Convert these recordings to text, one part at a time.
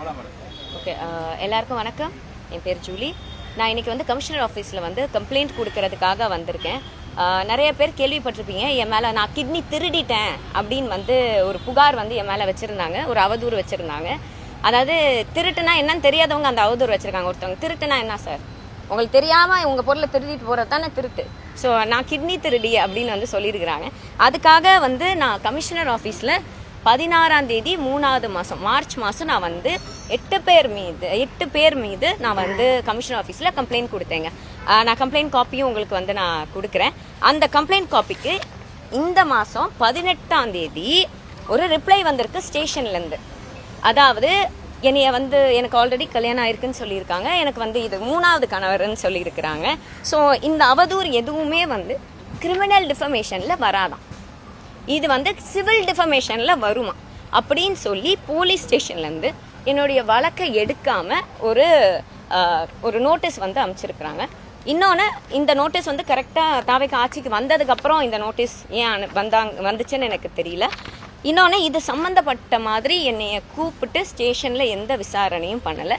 Okay, எல்லாருக்கும் வணக்கம். என் பேர் ஜூலி. நான் இன்றைக்கி வந்து கமிஷனர் ஆஃபீஸில் வந்து கம்ப்ளைண்ட் கொடுக்கறதுக்காக வந்திருக்கேன். நிறைய பேர் கேள்விப்பட்டிருப்பீங்க, என் மேலே நான் கிட்னி திருடிட்டேன் அப்படின்னு வந்து ஒரு புகார் வந்து என் மேலே வச்சுருந்தாங்க, ஒரு அவதூறு வச்சுருந்தாங்க. அதாவது திருட்டுனா என்னன்னு தெரியாதவங்க அந்த அவதூறு வச்சுருக்காங்க. ஒருத்தவங்க திருட்டுனா என்ன சார், உங்களுக்கு தெரியாமல் உங்கள் பொருளை திருடிட்டு போகிறது தானே திருட்டு. ஸோ நான் கிட்னி திருடி அப்படின்னு வந்து சொல்லியிருக்கிறாங்க. அதுக்காக வந்து நான் கமிஷனர் ஆஃபீஸில் 16ஆம் தேதி 3வது மாதம் மார்ச் மாதம் நான் வந்து 8 பேர் மீது நான் வந்து கமிஷனர் ஆஃபீஸில் கம்ப்ளைண்ட் கொடுத்தேங்க. நான் கம்ப்ளைண்ட் காப்பியும் உங்களுக்கு வந்து நான் கொடுக்குறேன். அந்த கம்ப்ளைண்ட் காப்பிக்கு இந்த மாதம் 18ஆம் தேதி ஒரு ரிப்ளை வந்திருக்கு ஸ்டேஷன்லேருந்து. அதாவது என்னைய வந்து எனக்கு ஆல்ரெடி கல்யாணம் ஆயிருக்குன்னு சொல்லியிருக்காங்க, எனக்கு வந்து இது 3வது கணவர்னு சொல்லியிருக்கிறாங்க. ஸோ இந்த அவதூறு எதுவுமே வந்து கிரிமினல் டிஃபமேஷனில் வராதான், இது வந்து சிவில் டிஃபமேஷனில் வருமா அப்படின்னு சொல்லி போலீஸ் ஸ்டேஷன்லேருந்து என்னுடைய வழக்கை எடுக்காமல் ஒரு நோட்டீஸ் வந்து அமைச்சிருக்கிறாங்க. இன்னொன்று, இந்த நோட்டீஸ் வந்து கரெக்டாக தாவேக்கு ஆட்சிக்கு வந்ததுக்கப்புறம் இந்த நோட்டீஸ் ஏன் வந்துச்சுன்னு எனக்கு தெரியல. இன்னொன்று, இது சம்மந்தப்பட்ட மாதிரி என்னைய கூப்பிட்டு ஸ்டேஷனில் எந்த விசாரணையும் பண்ணலை.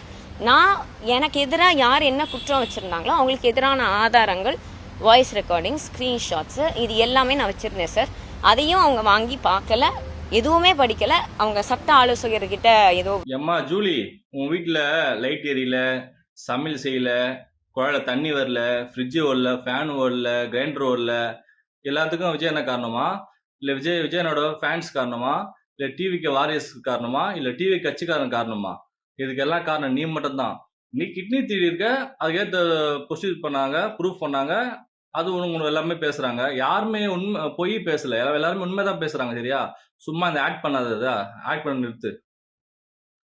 எனக்கு எதிராக யார் என்ன குற்றம் வச்சுருந்தாங்களோ அவங்களுக்கு எதிரான ஆதாரங்கள், வாய்ஸ் ரெக்கார்டிங், ஸ்க்ரீன்ஷாட்ஸு, இது எல்லாமே நான் வச்சுருந்தேன் சார். அதையும் அவங்க வாங்கி பார்க்கல, எதுவுமே படிக்கல. அவங்க சட்ட ஆலோசகர்கிட்ட ஏதோ எம்மா ஜூலி, உன் வீட்டில் லைட் எரியல, சமையல் செய்யல, குழாயில தண்ணி வரல, ஃப்ரிட்ஜு ஓடல, ஃபேன் ஓடல, கிரைண்டர் ஓடல, எல்லாத்துக்கும் விஜய் என்ன காரணமா? இல்லை விஜயனோட ஃபேன்ஸ் காரணமா? இல்லை டிவிக்கு வாரியர்ஸ் காரணமா? இல்லை டிவி கட்சிக்காரன் காரணமா? இதுக்கெல்லாம் காரணம் நீ மட்டும்தான். நீ கிட்னி தீடி இருக்க, அதுக்கேற்ற ப்ரொசீஜர் பண்ணாங்க, ப்ரூஃப் பண்ணாங்க, அது உனக்கு எல்லாமே பேசுறாங்க. யாருமே உண்மை பொய் பேசல, எல்லாருமே உண்மைதான் பேசுறாங்க. சரியா? சும்மா இந்த ஆக்ட் பண்ணாததா, ஆக்ட் பண்ண நிறுத்து.